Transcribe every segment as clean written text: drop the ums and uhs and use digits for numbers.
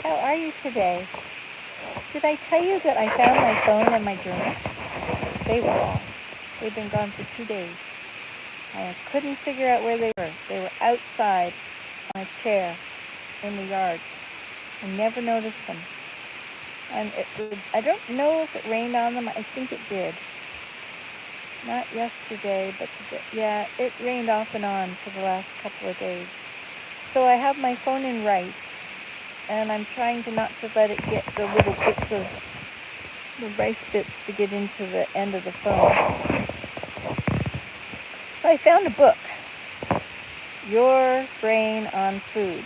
How are you today? Did I tell you that I found my phone and my journal? They were lost. They'd been gone for 2 days. I couldn't figure out where they were. They were outside on a chair in the yard. I never noticed them. And I don't know if it rained on them. I think it did. Not yesterday, but yeah, it rained off and on for the last couple of days. So I have my phone in rice, and I'm trying not to let it get the little bits of the rice bits to get into the end of the phone. So I found a book, Your Brain on Food,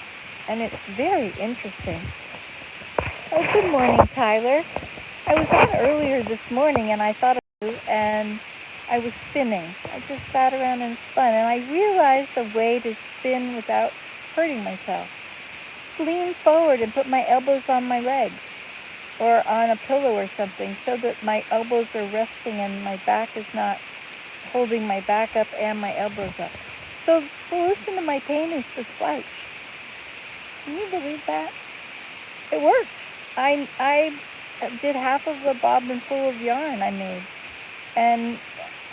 and it's very interesting. Oh, good morning, Tyler. I was on earlier this morning, and I thought of you, and I was spinning. I just sat around and spun, and I realized a way to spin without hurting myself. Just lean forward and put my elbows on my legs or on a pillow or something so that my elbows are resting and my back is not holding my back up and my elbows up. So the solution to my pain is to slouch. Can you believe that? It worked. I did half of the bobbin full of yarn I made, and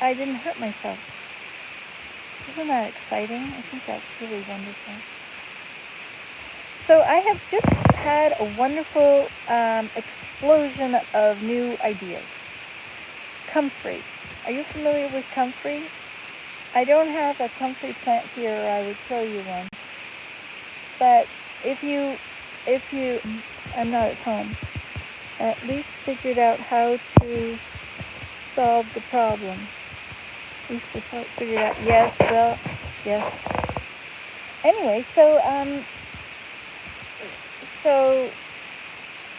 I didn't hurt myself. Isn't that exciting? I think that's really wonderful. So I have just had a wonderful explosion of new ideas. Comfrey. Are you familiar with comfrey? I don't have a comfrey plant here, or I would show you one. But if you, I'm not at home, at least figured out how to solve the problem. At least I figured out, yes. Anyway, so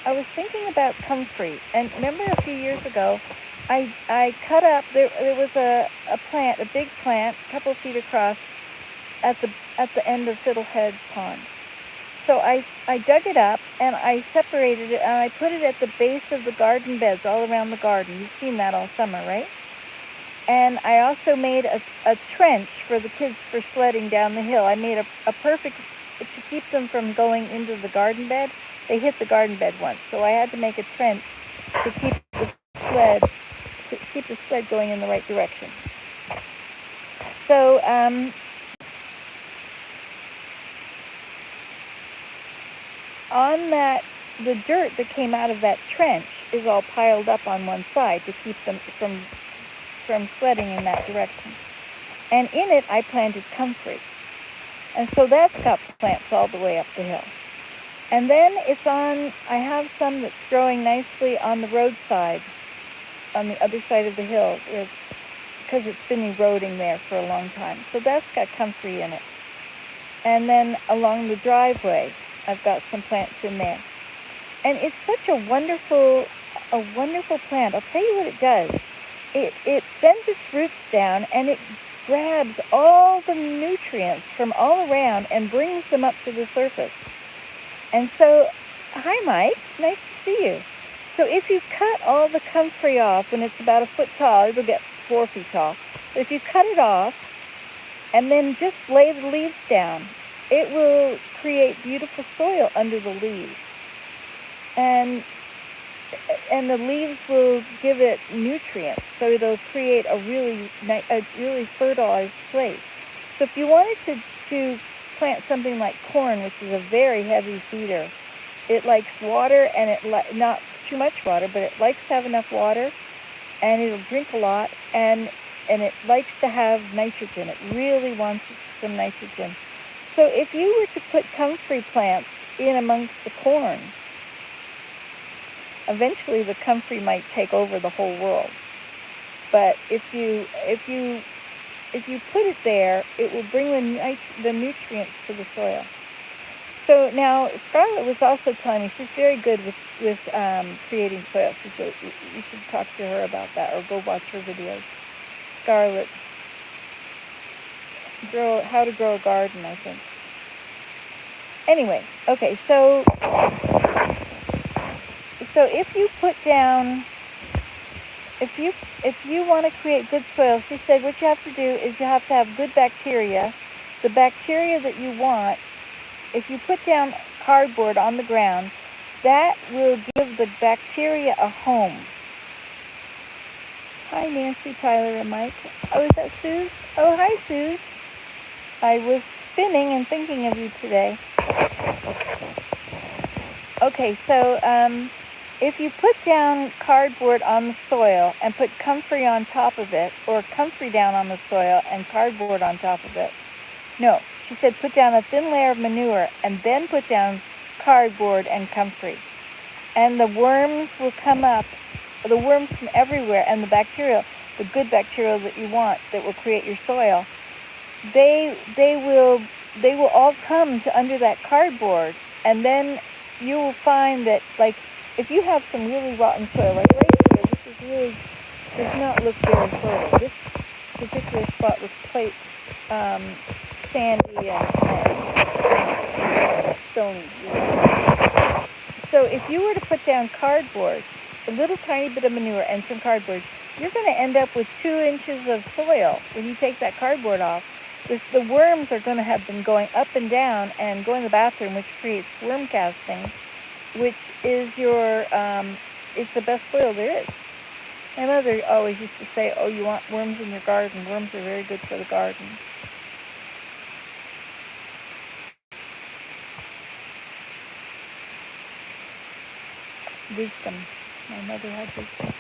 I was thinking about comfrey, and remember a few years ago, I cut up, there was a plant, a big plant, a couple of feet across, at the end of Fiddlehead Pond. So I dug it up, and I separated it, and I put it at the base of the garden beds all around the garden. You've seen that all summer, right? And I also made a trench for the kids for sledding down the hill. I made a perfect, to keep them from going into the garden bed. They hit the garden bed once, so I had to make a trench to keep the sled going in the right direction. So on that, the dirt that came out of that trench is all piled up on one side to keep them from sledding in that direction. And in it, I planted comfrey. And so that's got plants all the way up the hill. And then I have some that's growing nicely on the roadside, on the other side of the hill, because it's been eroding there for a long time. So that's got comfrey in it. And then along the driveway, I've got some plants in there. And it's such a wonderful plant. I'll tell you what it does. It sends its roots down, and it grabs all the nutrients from all around and brings them up to the surface. And so, hi Mike, nice to see you. So if you cut all the comfrey off when it's about a foot tall, it'll get 4 feet tall. But if you cut it off and then just lay the leaves down, it will create beautiful soil under the leaves. And the leaves will give it nutrients, so it'll create a really fertilized place. So if you wanted to plant something like corn, which is a very heavy feeder, it likes water, and not too much water, but it likes to have enough water, and it'll drink a lot, and it likes to have nitrogen. It really wants some nitrogen. So if you were to put comfrey plants in amongst the corn, eventually the comfrey might take over the whole world. But if you put it there, it will bring the nutrients to the soil. So now Scarlett was also telling me she's very good with creating soil. You should talk to her about that, or go watch her videos. Scarlett, how to grow a garden, I think. Anyway, okay, so if you put down, if you want to create good soil, she said what you have to do is you have to have good bacteria. The bacteria that you want, if you put down cardboard on the ground, that will give the bacteria a home. Hi, Nancy, Tyler, and Mike. Oh, is that Suze? Oh, hi, Suze. I was spinning and thinking of you today. Okay, so if you put down cardboard on the soil and put comfrey on top of it, or comfrey down on the soil and cardboard on top of it, no, she said put down a thin layer of manure and then put down cardboard and comfrey. And the worms will come up, the worms from everywhere, and the bacteria, the good bacteria that you want that will create your soil, they will all come to under that cardboard, and then you will find that, like, if you have some really rotten soil, like right here, this is really, does not look very fertile. This particular spot looks quite sandy and stony. So if you were to put down cardboard, a little tiny bit of manure and some cardboard, you're going to end up with 2 inches of soil when you take that cardboard off. The worms are going to have been going up and down and going to the bathroom, which creates worm casting, which is your, it's the best soil there is. My mother always used to say, oh, you want worms in your garden. Worms are very good for the garden. Wisdom. My mother had wisdom.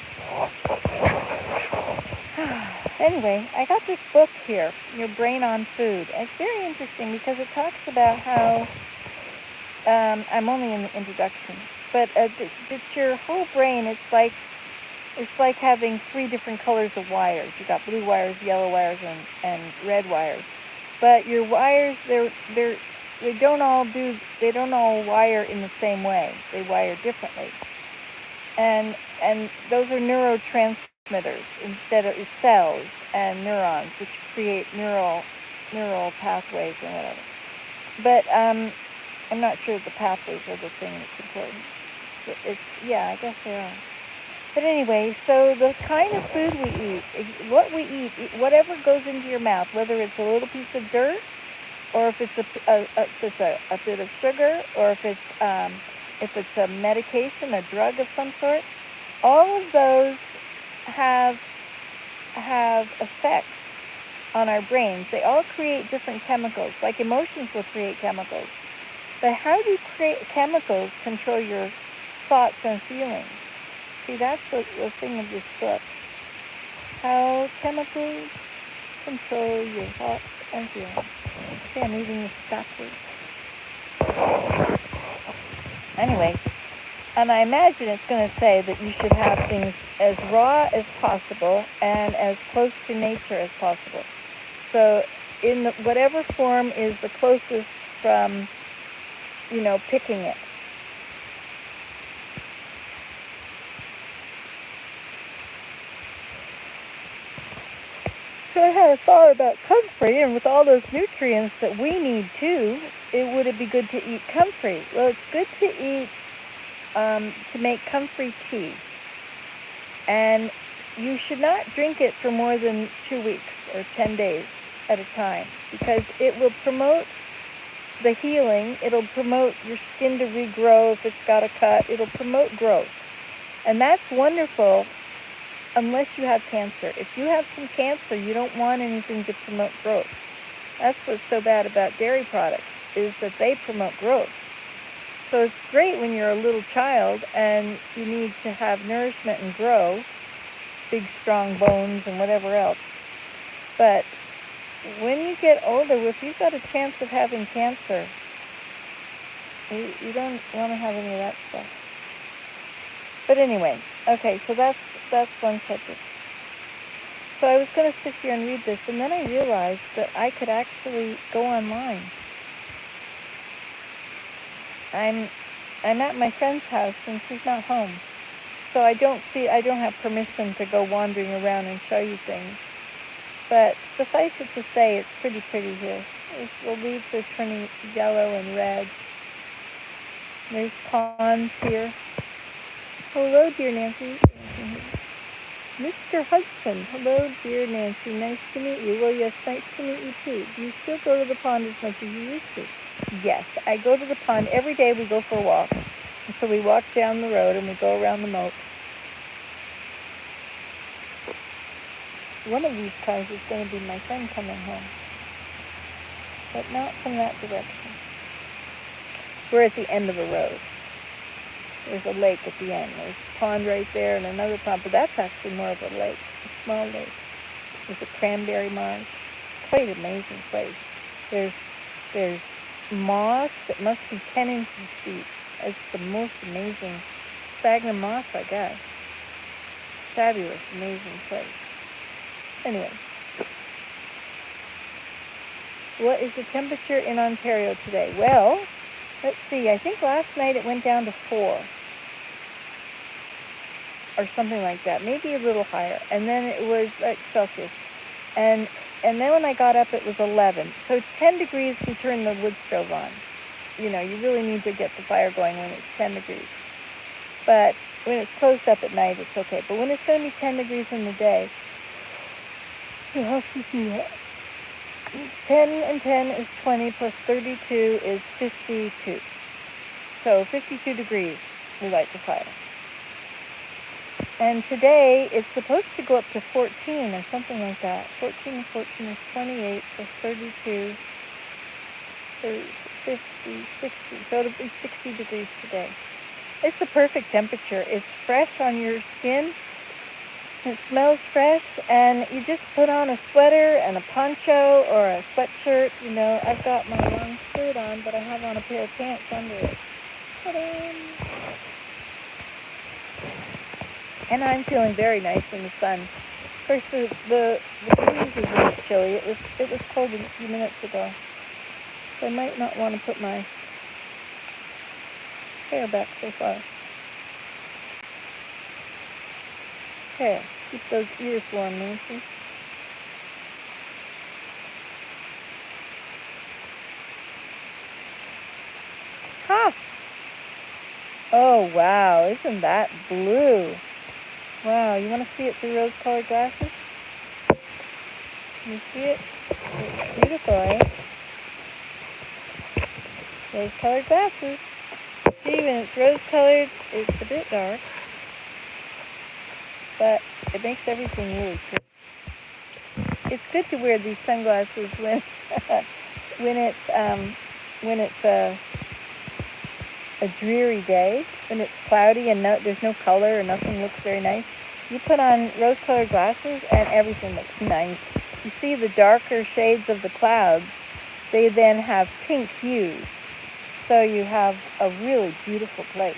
Anyway, I got this book here, Your Brain on Food. It's very interesting because it talks about how, I'm only in the introduction, but it's your whole brain. It's like having 3 different colors of wires. You got blue wires, yellow wires, and red wires. But your wires, they don't all wire in the same way. They wire differently. And those are neurotransmitters instead of cells and neurons, which create neural pathways and whatever. But I'm not sure the pathways are the thing that's important. I guess they are. But anyway, so the kind of food we eat, what we eat, whatever goes into your mouth, whether it's a little piece of dirt, or if it's a bit of sugar, or if it's a medication, a drug of some sort, all of those have effects on our brains. They all create different chemicals, like emotions will create chemicals. But how do chemicals control your thoughts and feelings? See, that's the thing of this book. How chemicals control your thoughts and feelings. Okay, I'm reading this backwards. Anyway, and I imagine it's going to say that you should have things as raw as possible and as close to nature as possible. So in whatever form is the closest from, picking it. So I had a thought about comfrey, and with all those nutrients that we need too, would it be good to eat comfrey? Well, it's good to eat, to make comfrey tea. And you should not drink it for more than 2 weeks or 10 days at a time, because it will promote the healing. It'll promote your skin to regrow if it's got a cut. It'll promote growth. And that's wonderful unless you have cancer. If you have some cancer, you don't want anything to promote growth. That's what's so bad about dairy products, is that they promote growth. So it's great when you're a little child and you need to have nourishment and grow, big strong bones and whatever else. But when you get older, if you've got a chance of having cancer, you don't want to have any of that stuff. But anyway, okay, so that's one subject. So I was going to sit here and read this, and then I realized that I could actually go online. I'm at my friend's house, and she's not home. So I don't have permission to go wandering around and show you things. But suffice it to say, it's pretty here. The leaves are turning yellow and red. There's ponds here. Hello, dear Nancy. Mr. Hudson. Hello, dear Nancy. Nice to meet you. Well, yes, nice to meet you, too. Do you still go to the pond as much as you used to? Yes, I go to the pond every day. We go for a walk. And so we walk down the road and we go around the moat. One of these cars is going to be my friend coming home, but not from that direction. We're at the end of a road. There's a lake at the end. There's a pond right there and another pond, but that's actually more of a lake, a small lake. There's a cranberry marsh. Quite an amazing place. There's moss that must be 10 inches deep. It's the most amazing sphagnum moss, I guess. Fabulous, amazing place. Anyway, what is the temperature in Ontario today? Well, let's see. I think last night it went down to 4 or something like that, maybe a little higher. And then it was like Celsius. And then when I got up, it was 11. So 10 degrees, we turn the wood stove on. You know, you really need to get the fire going when it's 10 degrees. But when it's closed up at night, it's okay. But when it's going to be 10 degrees in the day, you have to do that. 10 and 10 is 20 plus 32 is 52. So 52 degrees we light the fire. And today it's supposed to go up to 14 or something like that. 14 and 14 is 28 plus 32, 30, 50, 60. So it'll be 60 degrees today. It's the perfect temperature. It's fresh on your skin. It smells fresh, and you just put on a sweater and a poncho or a sweatshirt. You know, I've got my long skirt on, but I have on a pair of pants under it. Ta-da! And I'm feeling very nice in the sun. Of course, the breeze is a bit chilly. It was cold a few minutes ago. So I might not want to put my hair back so far. Okay, keep those ears warm, Nancy. Ha! Oh, wow, isn't that blue? Wow, you want to see it through rose-colored glasses? Can you see it? It's beautiful, eh? Rose-colored glasses. See, when it's rose-colored, it's a bit dark. But it makes everything really pretty. It's good to wear these sunglasses when when it's a dreary day, when it's cloudy and there's no color and nothing looks very nice. You put on rose-colored glasses and everything looks nice. You see the darker shades of the clouds, they then have pink hues. So you have a really beautiful place.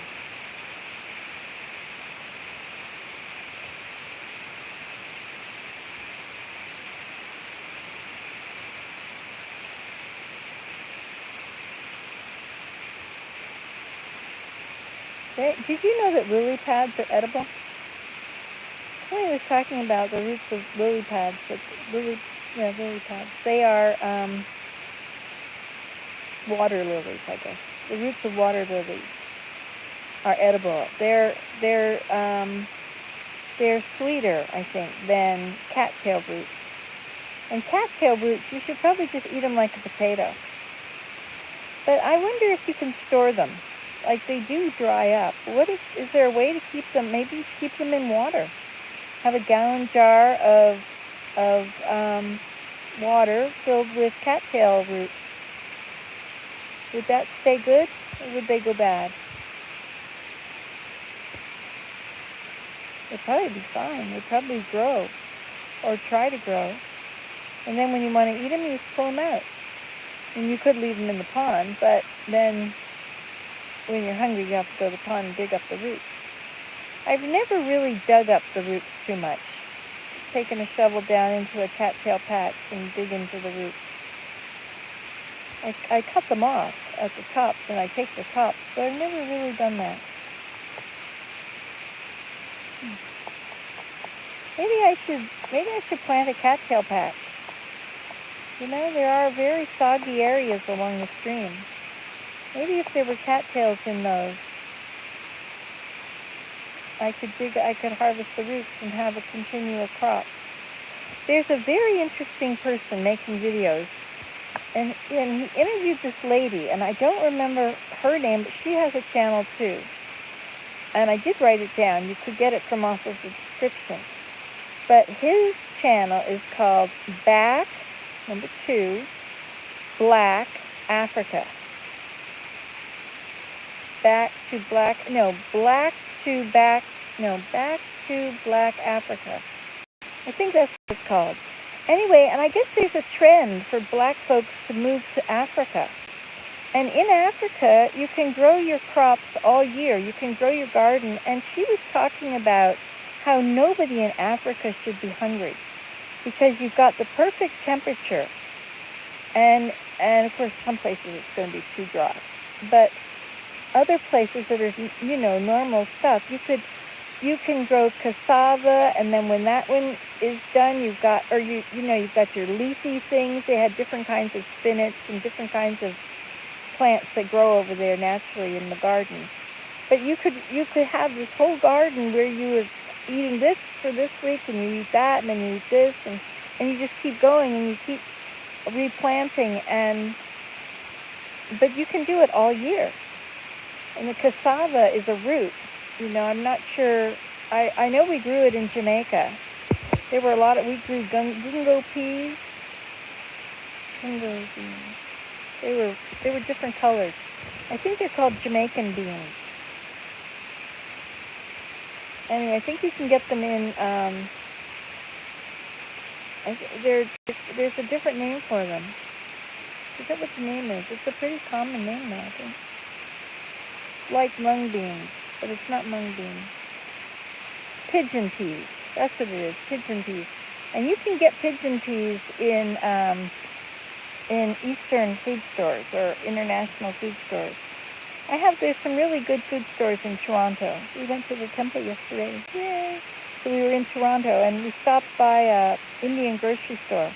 Did you know that lily pads are edible? Somebody was talking about the roots of lily pads. Lily pads. They are water lilies, I guess. The roots of water lilies are edible. They're sweeter, I think, than cattail roots. And cattail roots, you should probably just eat them like a potato. But I wonder if you can store them. Like, they do dry up. Is there a way to keep them, maybe keep them in water? Have a gallon jar of water filled with cattail roots. Would that stay good, or would they go bad? They'd probably be fine. They'd probably grow, or try to grow. And then when you want to eat them, you just pull them out. And you could leave them in the pond, but then when you're hungry, you have to go to the pond and dig up the roots. I've never really dug up the roots too much. Taken a shovel down into a cattail patch and dig into the roots. I cut them off at the tops, and I take the tops, but I've never really done that. Maybe I should plant a cattail patch. You know, there are very soggy areas along the stream. Maybe if there were cattails in those, I could harvest the roots and have a continual crop. There's a very interesting person making videos, and he interviewed this lady, and I don't remember her name, but she has a channel too. and I did write it down. You could get it from off of the description. But his channel is called Back, number 2, Black Africa. Back to Black Africa. I think that's what it's called. Anyway, and I guess there's a trend for black folks to move to Africa. And in Africa, you can grow your crops all year. You can grow your garden. And she was talking about how nobody in Africa should be hungry because you've got the perfect temperature. And of course, some places it's going to be too dry. But other places that are, normal stuff, you can grow cassava, and then when that one is done, you've got your leafy things. They had different kinds of spinach and different kinds of plants that grow over there naturally in the gardens. But you could have this whole garden where you were eating this for this week, and you eat that, and then you eat this, and you just keep going, and you keep replanting, but you can do it all year. And the cassava is a root. I'm not sure. I know we grew it in Jamaica. There were we grew gungo peas. Gungo beans. They were different colors. I think they're called Jamaican beans. Anyway, I think you can get them in, there's a different name for them. I forget what the name is. It's a pretty common name now, I think. Like mung beans, but it's not mung beans. Pigeon peas. That's what it is, pigeon peas. And you can get pigeon peas in Eastern food stores or international food stores. There's some really good food stores in Toronto. We went to the temple yesterday. Yay! So we were in Toronto, and we stopped by a Indian grocery store.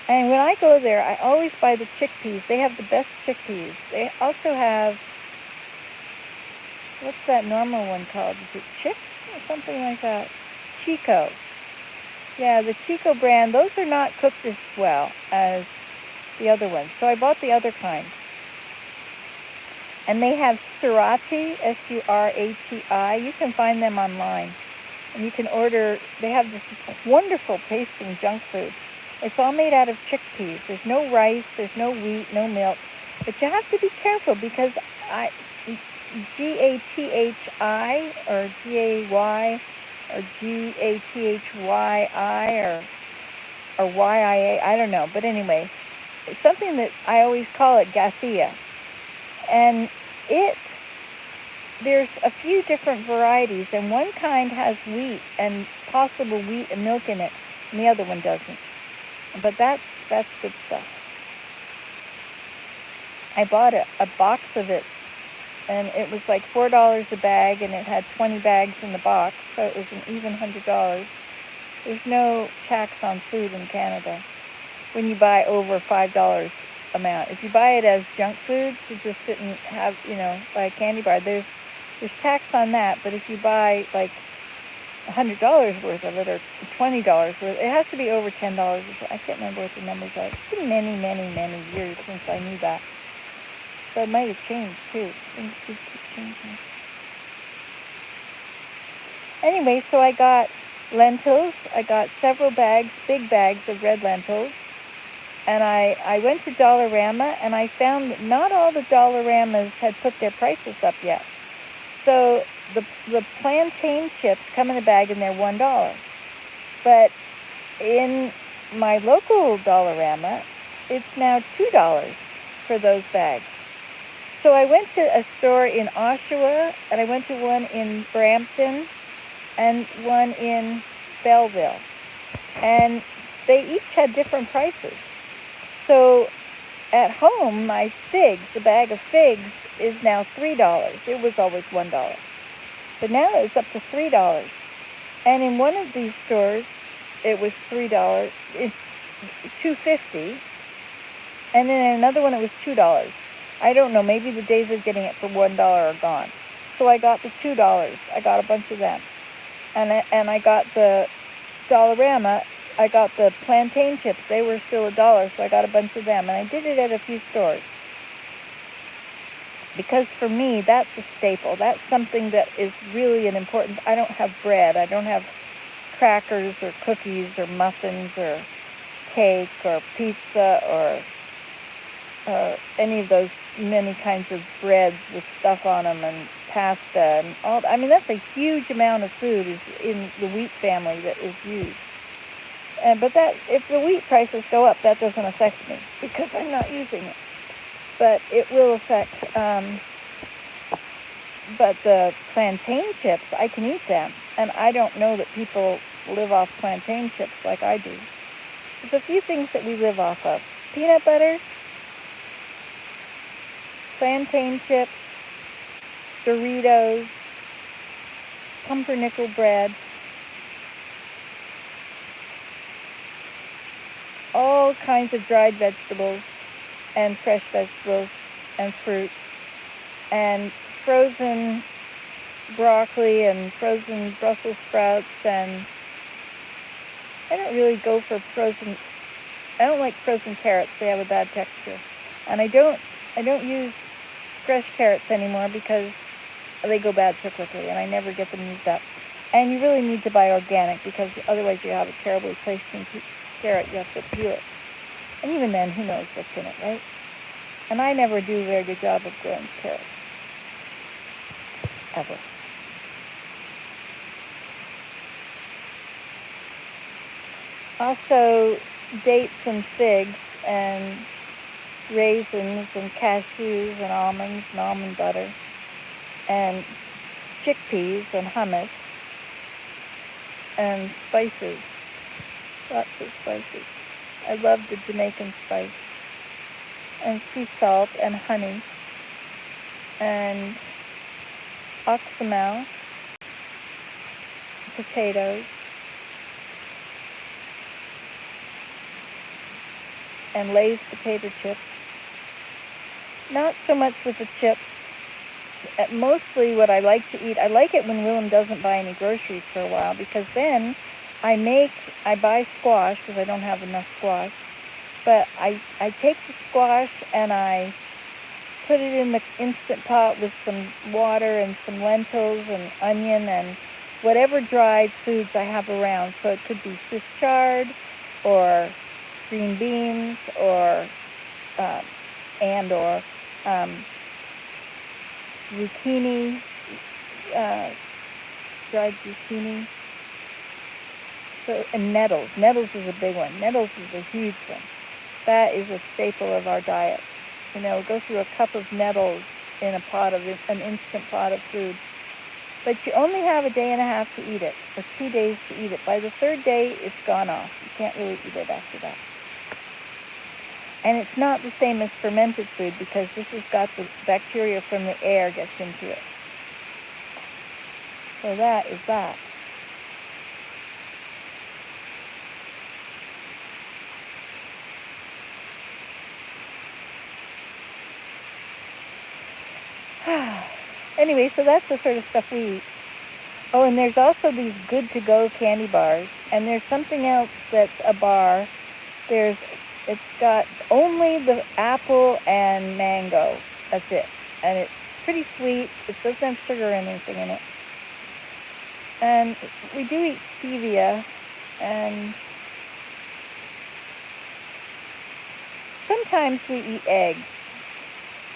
And when I go there, I always buy the chickpeas. They have the best chickpeas. They also have, what's that normal one called? Is it Chick or something like that? Chico. Yeah, the Chico brand, those are not cooked as well as the other ones. So I bought the other kind. And they have Surati, S-U-R-A-T-I. You can find them online. And you can order, they have this wonderful tasting junk food. It's all made out of chickpeas. There's no rice, there's no wheat, no milk. But you have to be careful because G-A-T-H-I or G-A-Y or G-A-T-H-Y-I or Y-I-A, I don't know. But anyway, it's something that I always call it gathia. And there's a few different varieties, and one kind has wheat and possible wheat and milk in it, and the other one doesn't. But that's good stuff. I bought a box of it, and it was like $4 a bag, and it had 20 bags in the box, so it was an even $100. There's no tax on food in Canada when you buy over $5 amount. If you buy it as junk food to just sit and have, buy a candy bar, there's tax on that. But if you buy like $100 worth of it or $20 worth, it has to be over $10. I can't remember what the numbers are. It's been many, many, many years since I knew that. So it might have changed too. Things keep changing. Anyway, so I got lentils. I got several big bags of red lentils. And I went to Dollarama, and I found that not all the Dollaramas had put their prices up yet. So the plantain chips come in a bag, and they're $1. But in my local Dollarama, it's now $2 for those bags. So I went to a store in Oshawa, and I went to one in Brampton, and one in Belleville. And they each had different prices. So at home, my figs, the bag of figs, is now $3. It was always $1. But now it's up to $3. And in one of these stores, it was $3. It's $2.50. And then in another one, it was $2. I don't know. Maybe the days of getting it for $1 are gone. So I got the $2. I got a bunch of them. And I got the Dollarama. I got the plantain chips. They were still $1, so I got a bunch of them. And I did it at a few stores. Because for me, that's a staple. That's something that is really an important. I don't have bread. I don't have crackers or cookies or muffins or cake or pizza or any of those many kinds of breads with stuff on them and pasta and all. I mean, that's a huge amount of food is in the wheat family that is used. But that if the wheat prices go up, that doesn't affect me because I'm not using it. But it will affect. But the plantain chips, I can eat them, and I don't know that people live off plantain chips like I do. There's a few things that we live off of: peanut butter, plantain chips, Doritos, pumpernickel bread, all kinds of dried vegetables and fresh vegetables and fruit, and frozen broccoli and frozen Brussels sprouts. And I don't really go for frozen. I don't like frozen carrots. They have a bad texture. And I don't use fresh carrots anymore because they go bad so quickly and I never get them used up. And you really need to buy organic because otherwise you have a terribly tasting carrot. You have to peel it. And even then, who knows what's in it, right? And I never do a very good job of growing carrots. Ever. Also, dates and figs and raisins and cashews and almond butter and chickpeas and hummus and spices. Lots of spices. I love the Jamaican spice. And sea salt and honey and oxymel, potatoes, and Lay's potato chips. Not so much with the chips. Mostly what I like to eat, I like it when Willem doesn't buy any groceries for a while because then I buy squash because I don't have enough squash. But I take the squash and I put it in the Instant Pot with some water and some lentils and onion and whatever dried foods I have around. So it could be Swiss chard or green beans or zucchini, dried zucchini. So, and nettles. Nettles is a big one. Nettles is a huge one. That is a staple of our diet. You know, go through a cup of nettles in an Instant Pot of food. But you only have a day and a half to eat it, or 2 days to eat it. By the third day, it's gone off. You can't really eat it after that. And it's not the same as fermented food because this has got the bacteria from the air gets into it. So that is that. Anyway, so that's the sort of stuff we eat. Oh, and there's also these good-to-go candy bars. And there's something else that's a bar. It's got only the apple and mango. That's it. And it's pretty sweet. It doesn't have sugar or anything in it. And we do eat stevia. And sometimes we eat eggs.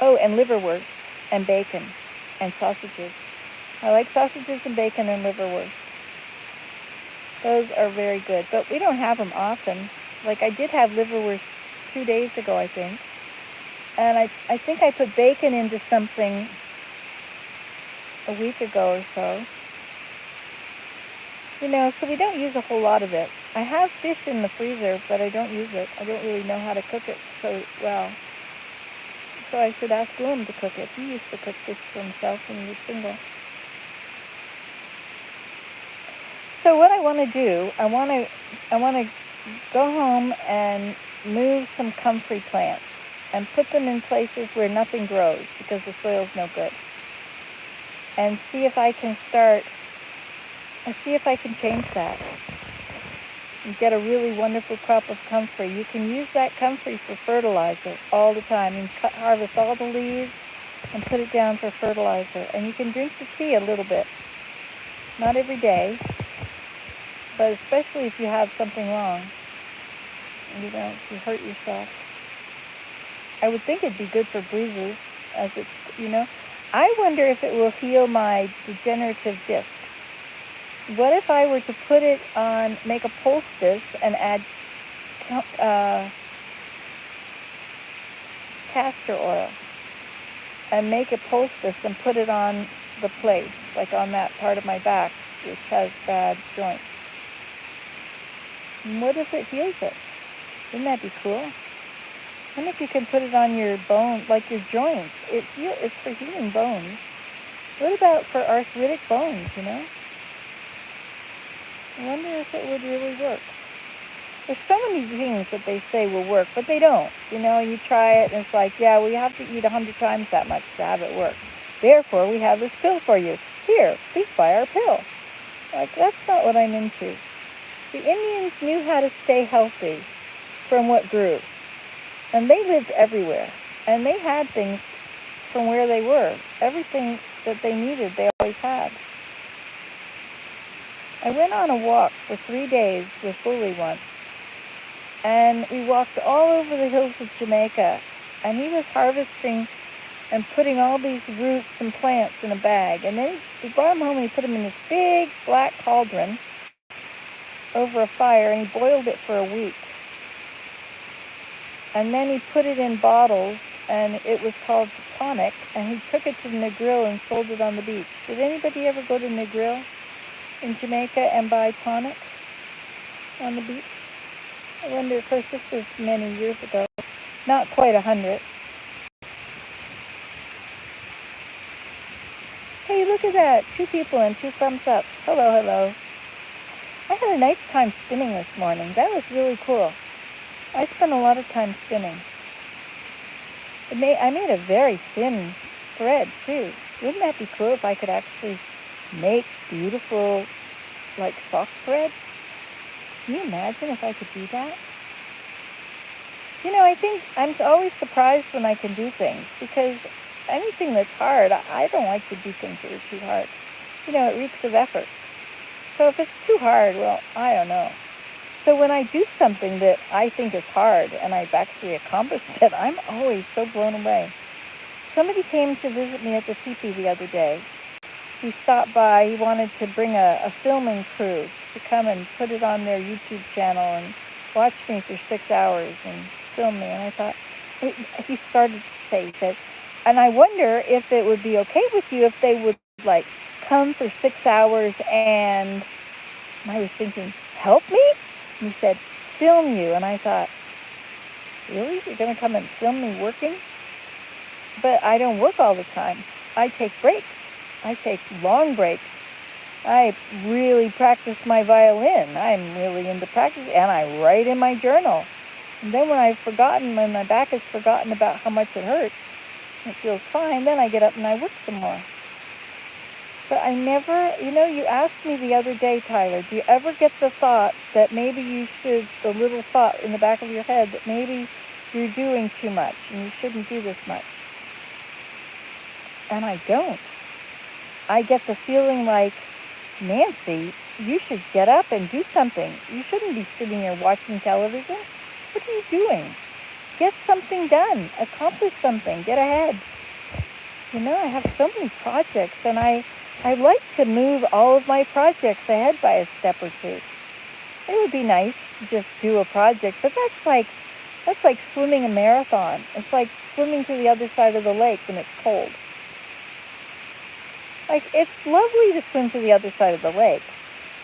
Oh, and liverwurst and bacon and sausages. I like sausages and bacon and liverwurst. Those are very good, but we don't have them often. Like I did have liverwurst 2 days ago, I think. And I think I put bacon into something a week ago or so. You know, so we don't use a whole lot of it. I have fish in the freezer, but I don't use it. I don't really know how to cook it so well. So I should ask Willem to cook it. He used to cook fish for himself when he was single. So what I want to do, I want to go home and move some comfrey plants and put them in places where nothing grows because the soil's no good. And see if I can change that and get a really wonderful crop of comfrey. You can use that comfrey for fertilizer all the time. You can harvest all the leaves, and put it down for fertilizer. And you can drink the tea a little bit. Not every day, but especially if you have something wrong. You don't, you hurt yourself. I would think it'd be good for bruises, as it's, I wonder if it will heal my degenerative discs. What if I were to put it on, make a poultice and add castor oil and make a poultice and put it on the place, like on that part of my back which has bad joints? And what if it heals it? Wouldn't that be cool? And if you can put it on your bones, like your joints, it's for healing bones. What about for arthritic bones, I wonder if it would really work. There's so many things that they say will work, but they don't. You try it and it's like, yeah, we have to eat 100 times that much to have it work. Therefore, we have this pill for you. Here, please buy our pill. Like, that's not what I'm into. The Indians knew how to stay healthy from what grew. And they lived everywhere. And they had things from where they were. Everything that they needed, they always had. I went on a walk for 3 days with Bully once. And we walked all over the hills of Jamaica. And he was harvesting and putting all these roots and plants in a bag. And then he brought them home and he put them in this big black cauldron over a fire. And he boiled it for a week. And then he put it in bottles, and it was called tonic, and he took it to Negril and sold it on the beach. Did anybody ever go to Negril in Jamaica and buy tonic on the beach? I wonder, of course, this was many years ago. Not quite 100. Hey, look at that. 2 people and 2 thumbs up. Hello, hello. I had a nice time spinning this morning. That was really cool. I spent a lot of time spinning. I made a very thin thread, too. Wouldn't that be cool if I could actually make beautiful, like, soft thread? Can you imagine if I could do that? I think I'm always surprised when I can do things, because anything that's hard, I don't like to do things that are too hard. It reeks of effort. So if it's too hard, well, I don't know. So when I do something that I think is hard and I've actually accomplished it, I'm always so blown away. Somebody came to visit me at the teepee the other day. He stopped by. He wanted to bring a filming crew to come and put it on their YouTube channel and watch me for 6 hours and film me. And I thought, he started to say, he said, and I wonder if it would be okay with you if they would, like, come for 6 hours and I was thinking, help me? And he said, film you. And I thought, really? You're going to come and film me working? But I don't work all the time. I take breaks. I take long breaks. I really practice my violin. I'm really into practice. And I write in my journal. And then when my back has forgotten about how much it hurts, it feels fine, then I get up and I work some more. But I never, you asked me the other day, Tyler, do you ever get the thought that maybe the little thought in the back of your head that maybe you're doing too much and you shouldn't do this much? And I don't. I get the feeling like, Nancy, you should get up and do something. You shouldn't be sitting here watching television. What are you doing? Get something done. Accomplish something. Get ahead. I have so many projects, and I like to move all of my projects ahead by a step or two. It would be nice to just do a project, but that's like swimming a marathon. It's like swimming to the other side of the lake when it's cold. Like, it's lovely to swim to the other side of the lake,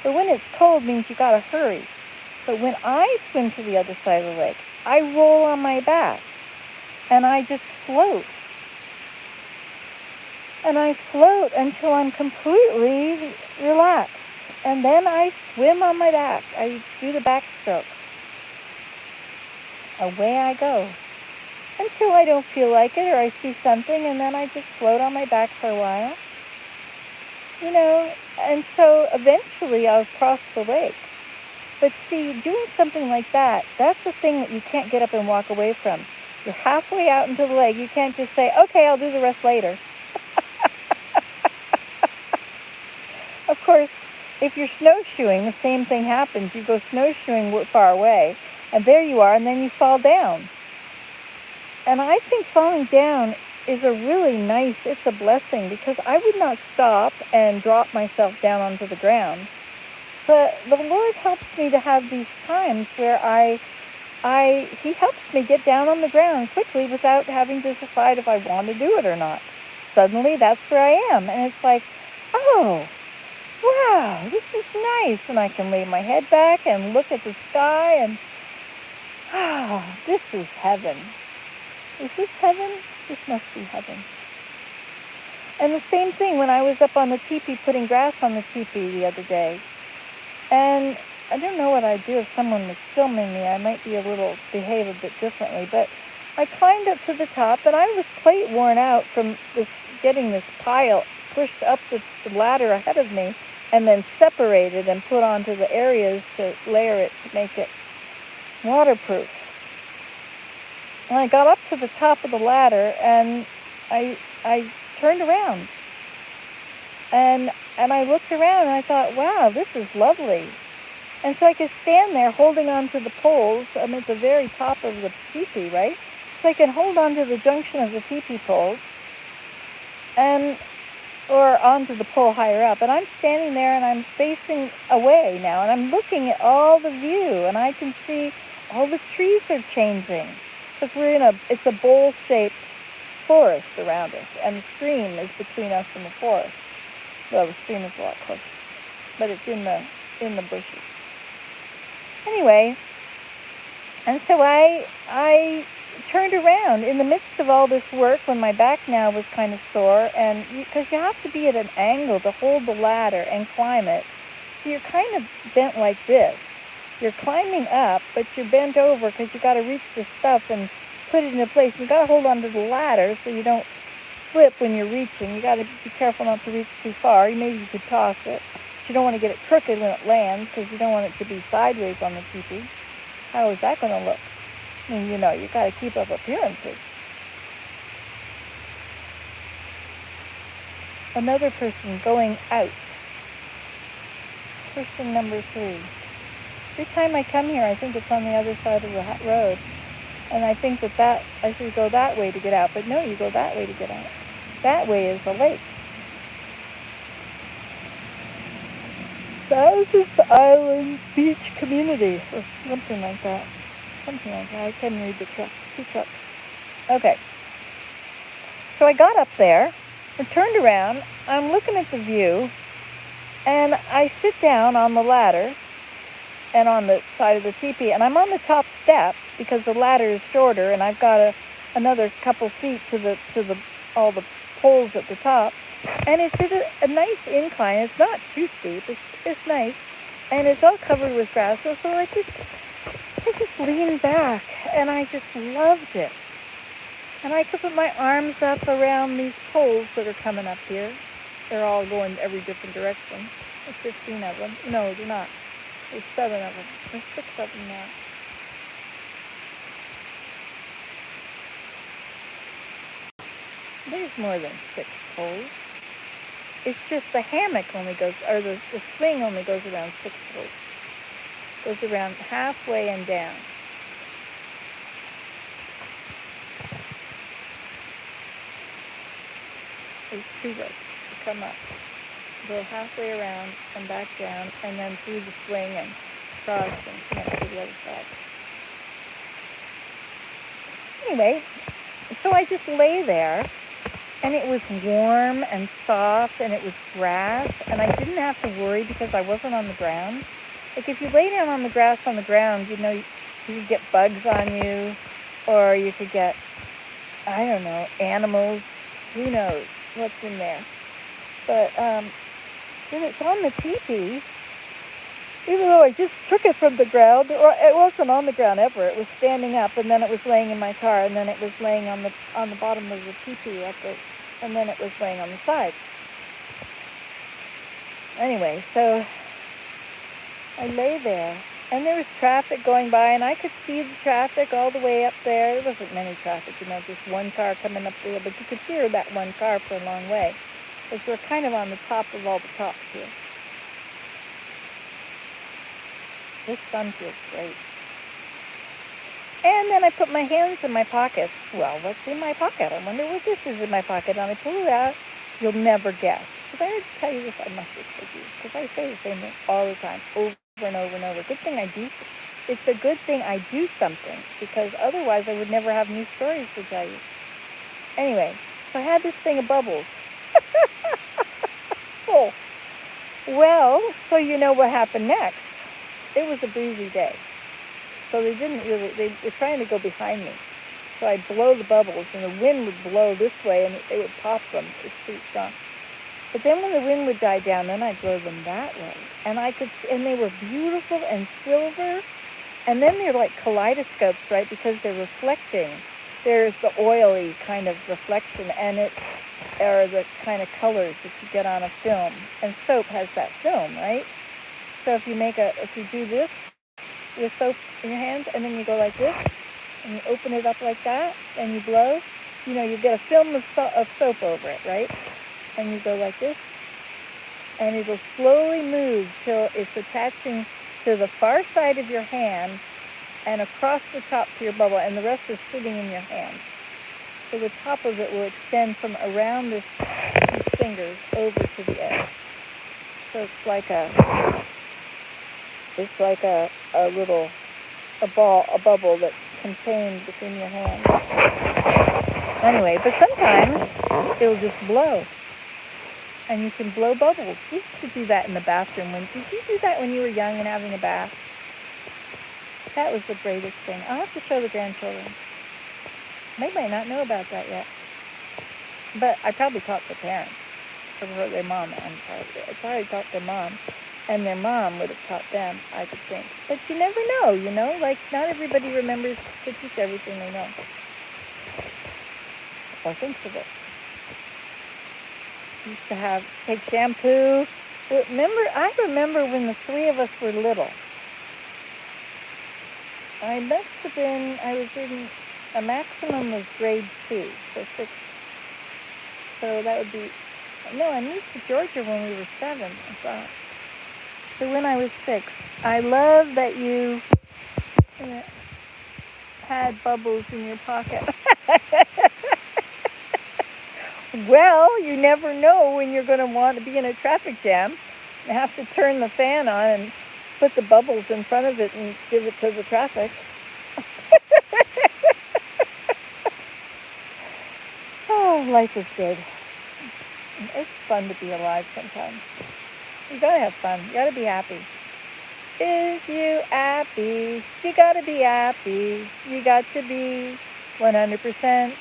but when it's cold means you gotta hurry. But when I swim to the other side of the lake, I roll on my back, and I just float. And I float until I'm completely relaxed. And then I swim on my back. I do the backstroke. Away I go. Until I don't feel like it or I see something, and then I just float on my back for a while. And so eventually I'll cross the lake. But see, doing something like that, that's the thing that you can't get up and walk away from. You're halfway out into the leg. You can't just say, okay, I'll do the rest later. Of course, if you're snowshoeing, the same thing happens. You go snowshoeing far away, and there you are, and then you fall down. And I think falling down is a really nice, it's a blessing, because I would not stop and drop myself down onto the ground. But the Lord helps me to have these times where He helps me get down on the ground quickly without having to decide if I want to do it or not. Suddenly, that's where I am. And it's like, oh, wow, this is nice. And I can lay my head back and look at the sky and, this is heaven. Is this heaven? This must be heaven. And the same thing when I was up on the teepee putting grass on the teepee the other day. And I don't know what I'd do if someone was filming me. I might behave a bit differently. But I climbed up to the top, and I was quite worn out from getting this pile pushed up the ladder ahead of me, and then separated and put onto the areas to layer it to make it waterproof. And I got up to the top of the ladder, and I turned around. And I looked around, and I thought, wow, this is lovely. And so I could stand there holding on to the poles. I'm at the very top of the teepee, right? So I can hold on to the junction of the teepee poles, or onto the pole higher up. And I'm standing there, and I'm facing away now, and I'm looking at all the view, and I can see all the trees are changing. Because it's a bowl-shaped forest around us, and the stream is between us and the forest. Well, the stream is a lot closer, but it's in the bushes. Anyway, and so I turned around in the midst of all this work when my back now was kind of sore, and because you have to be at an angle to hold the ladder and climb it, so you're kind of bent like this. You're climbing up, but you're bent over because you've got to reach the stuff and put it into place. You've got to hold onto the ladder so you don't slip when you're reaching. You've got to be careful not to reach too far. Maybe you could toss it. But you don't want to get it crooked when it lands because you don't want it to be sideways on the teepee. How is that going to look? I mean, you've got to keep up appearances. Another person going out. Person number 3. Every time I come here, I think it's on the other side of the road. And I think that I should go that way to get out. But no, you go that way to get out. That way is the lake. Thousand Islands Beach Community, or something like that. Something like that. I couldn't read the truck. 2 trucks. Okay. So I got up there and turned around. I'm looking at the view. And I sit down on the ladder and on the side of the teepee, and I'm on the top step because the ladder is shorter, and I've got another couple feet to all the poles at the top, and it's at a nice incline. It's not too steep. It's nice, and it's all covered with grass. So I just leaned back, and I just loved it. And I could put my arms up around these poles that are coming up here. They're all going every different direction. There's 15 of them. No, they're not. There's 7 of them. There's 6 of them now. There's more than 6 poles. It's just the hammock only goes, or the swing only goes around 6 poles. Goes around halfway and down. There's 2 ropes to come up. Go halfway around and back down, and then through the swing and cross and connect to the other side. Anyway, so I just lay there, and it was warm and soft, and it was grass, and I didn't have to worry because I wasn't on the ground. Like if you lay down on the grass on the ground, you could get bugs on you, or you could get, I don't know, animals. Who knows what's in there? But when it's on the teepee, even though I just took it from the ground, or it wasn't on the ground ever, it was standing up, and then it was laying in my car, and then it was laying on the bottom of the teepee, and then it was laying on the side. Anyway, so I lay there, And there was traffic going by, and I could see the traffic all the way up there. There wasn't many traffic, just one car coming up the hill, but you could hear that one car for a long way, because we're kind of on the top of all the tops here. This sun feels great. And then I put my hands in my pockets. Well, what's in my pocket? I wonder what this is in my pocket. And I pull it out. You'll never guess. If I were to tell you this, I must have told you, because I say the same thing all the time, over and over and over. Good thing I do. It's a good thing I do something, because otherwise I would never have new stories to tell you. Anyway, so I had this thing of bubbles. Oh. Well, so you know what happened next. It was a breezy day. So they were trying to go behind me. So I'd blow the bubbles, and the wind would blow this way, and they would pop them. It's pretty strong. But then when the wind would die down, then I'd blow them that way. And and they were beautiful and silver. And then they're like kaleidoscopes, right? Because they're reflecting. There's the oily kind of reflection, and are the kind of colors that you get on a film. And soap has that film, right? So if you do this with soap in your hands, and then you go like this, and you open it up like that, and you blow, you get a film of soap over it, right? And you go like this, and it'll slowly move till it's attaching to the far side of your hand and across the top to your bubble, and the rest is sitting in your hand. So the top of it will extend from around these fingers over to the edge. So it's like a bubble that's contained within your hand. Anyway, but sometimes it'll just blow. And you can blow bubbles. You used to do that in the bathroom. Did you do that when you were young and having a bath? That was the greatest thing. I'll have to show the grandchildren. They might not know about that yet. But I probably taught the parents. Or their mom. I probably taught their mom. And their mom would have taught them, I could think. But you never know, like not everybody remembers to teach everything they know. Or thinks of it. Used to take shampoo. I remember when the three of us were little. I was in a maximum of grade 2, so 6. So that would be, I moved to Georgia when we were 7, I thought. So when I was 6, I love that you had bubbles in your pocket. Well, you never know when you're going to want to be in a traffic jam. You have to turn the fan on and put the bubbles in front of it and give it to the traffic. Oh, life is good. It's fun to be alive sometimes. You gotta have fun. You gotta be happy. Is you happy? You gotta be happy. You got to be 100%.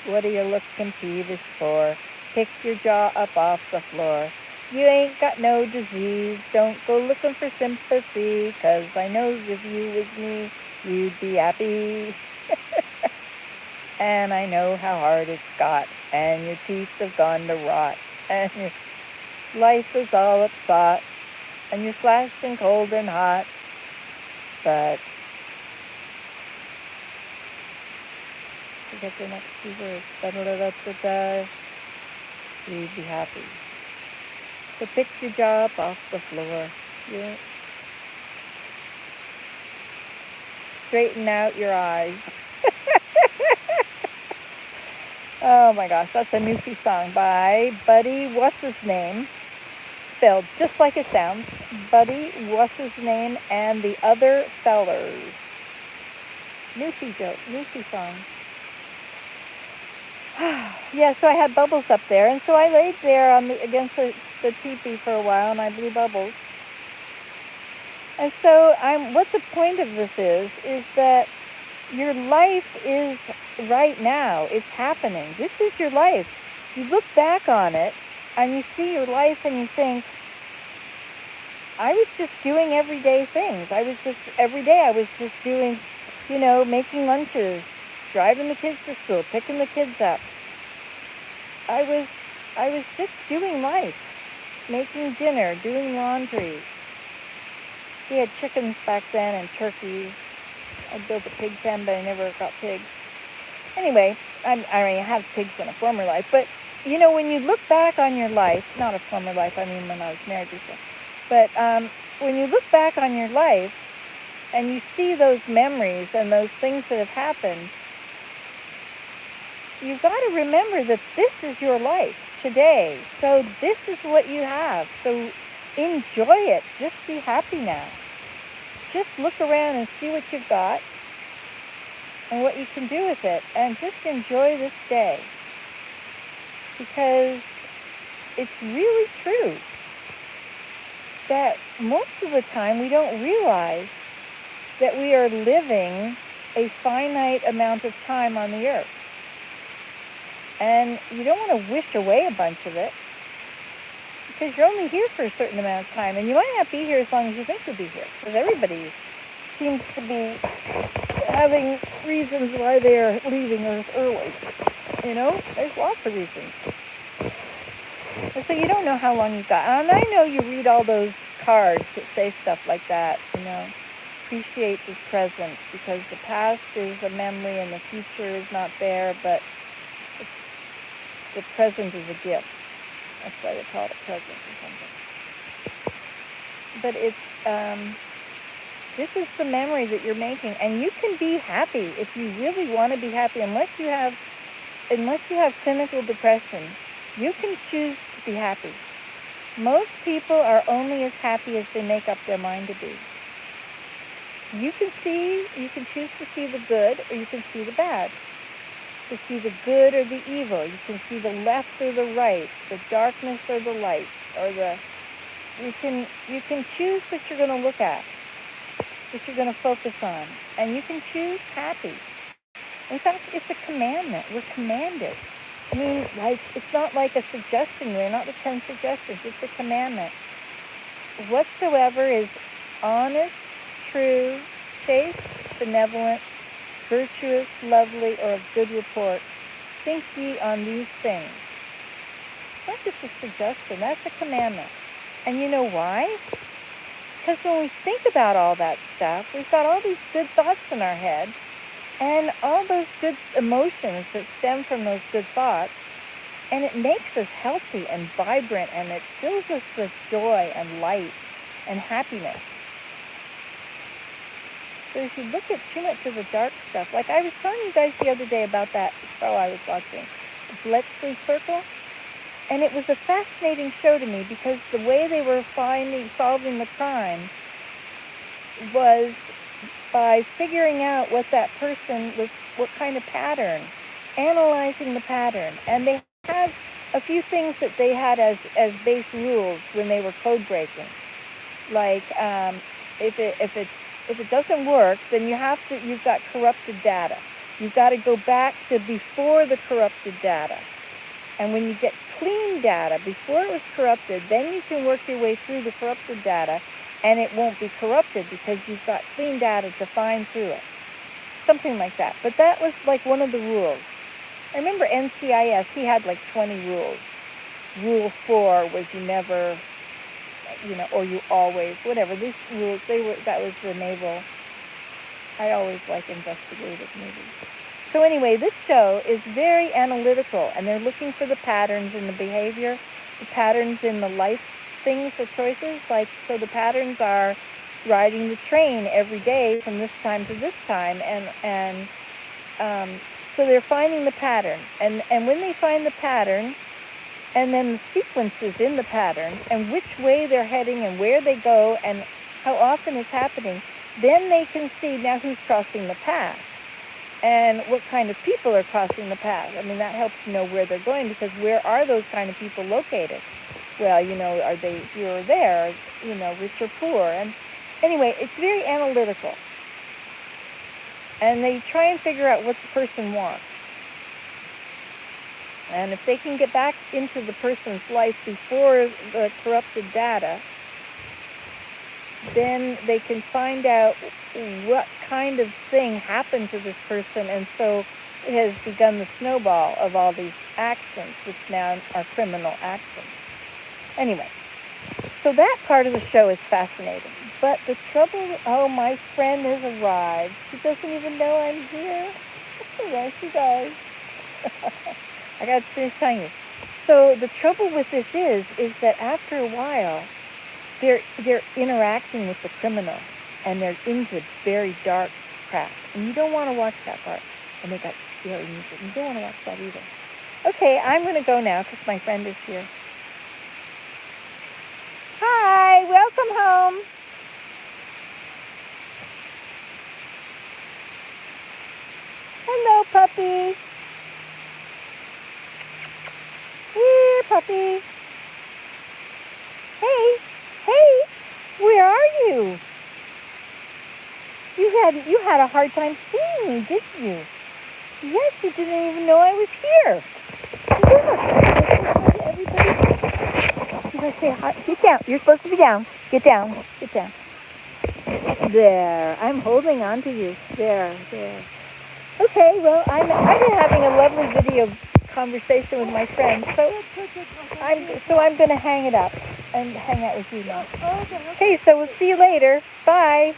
What are you looking peevish for? Pick your jaw up off the floor. You ain't got no disease. Don't go looking for sympathy, 'cause I know if you was me, you'd be happy. And I know how hard it's got, and your teeth have gone to rot, and your life is all upsot, and you're flashing cold and hot. But forget the next 2 words. Da-da-da-da-da-da. You'd be happy. So pick your jaw up off the floor. Yeah. Straighten out your eyes. Oh my gosh, that's a Newfie song by Buddy What's-His-Name, spelled just like it sounds. Buddy What's-His-Name and the Other Fellers. Newfie joke, Newfie song. Yeah, so I had bubbles up there, and so I laid there against the teepee for a while, and I blew bubbles. And so what the point of this is that your life is right now. It's happening. This is your life. You look back on it, and you see your life, and you think, I was just doing everyday things. Every day I was just doing, making lunches, driving the kids to school, picking the kids up. I was just doing life, making dinner, doing laundry, We had chickens back then and turkeys. I built a pig pen, but I never got pigs. Anyway, I had pigs in a former life. But, you know, when you look back on your life, not a former life, I mean when I was married before. But when you look back on your life and you see those memories and those things that have happened, you've got to remember that this is your life today. So this is what you have. So enjoy it. Just be happy now. Just look around and see what you've got and what you can do with it. And just enjoy this day. Because it's really true that most of the time we don't realize that we are living a finite amount of time on the earth. And you don't want to wish away a bunch of it, because you're only here for a certain amount of time, and you might not be here as long as you think you'll be here, because everybody seems to be having reasons why they're leaving Earth early. You know, there's lots of reasons. And so you don't know how long you've got. And I know you read all those cards that say stuff like that, you know, appreciate the present, because the past is a memory and the future is not there, but the present is a gift. That's why they call it a present or something. But it's, this is the memory that you're making, and you can be happy if you really want to be happy. Unless you have clinical depression, you can choose to be happy. Most people are only as happy as they make up their mind to be. You can choose to see the good, or you can see the bad. To see the good or the evil. You can see the left or the right, the darkness or the light, or you can choose what you're going to look at, what you're going to focus on, and you can choose happy. In fact, it's a commandment. We're commanded. I mean, like, it's not like a suggestion. They're not the 10 suggestions. It's a commandment. Whatsoever is honest, true, chaste, benevolent, virtuous, lovely, or of good report, think ye on these things. It's not just a suggestion, that's a commandment. And you know why? Because when we think about all that stuff, we've got all these good thoughts in our head, and all those good emotions that stem from those good thoughts, and it makes us healthy and vibrant, and it fills us with joy and light and happiness. So if you look at too much of the dark stuff, like I was telling you guys the other day about that show I was watching, Bletchley Circle, and it was a fascinating show to me because the way they were solving the crime was by figuring out what that person was, what kind of pattern, analyzing the pattern. And they had a few things that they had as base rules when they were code breaking. Like if it doesn't work, then you've got corrupted data. You've got to go back to before the corrupted data. And when you get clean data, before it was corrupted, then you can work your way through the corrupted data, and it won't be corrupted because you've got clean data to find through it. Something like that. But that was like one of the rules. I remember NCIS, he had like 20 rules. Rule 4 was you never, or you always, whatever. These rules, that was the naval. I always like investigative movies. So anyway, this show is very analytical, and they're looking for the patterns in the behavior, the patterns in the life things, the choices. Like, so the patterns are riding the train every day from this time to this time, and so they're finding the pattern. And when they find the pattern, and then the sequences in the pattern, and which way they're heading and where they go and how often it's happening, then they can see now who's crossing the path and what kind of people are crossing the path. I mean, that helps to know where they're going, because where are those kind of people located? Well, are they here or there, rich or poor? And anyway, it's very analytical. And they try and figure out what the person wants. And if they can get back into the person's life before the corrupted data, then they can find out what kind of thing happened to this person, and so it has begun the snowball of all these actions, which now are criminal actions. Anyway, so that part of the show is fascinating. But the trouble, oh, my friend has arrived. She doesn't even know I'm here. There she goes. I got to finish telling you. So the trouble with this is that after a while, they're interacting with the criminal, and they're into very dark crap. And you don't want to watch that part. And they got scary music. You don't want to watch that either. Okay, I'm going to go now because my friend is here. Hi, welcome home. Hello, puppy. Here, puppy. Hey, where are you? You had a hard time seeing me, didn't you? Yes, you didn't even know I was here. Look, everybody. Should I say hi? Get down. You're supposed to be down. Get down. Get down. There. I'm holding on to you. There. Okay, well, I've been having a lovely video conversation with my friend, so I'm going to hang it up and hang out with you now. Okay, so we'll see you later. Bye.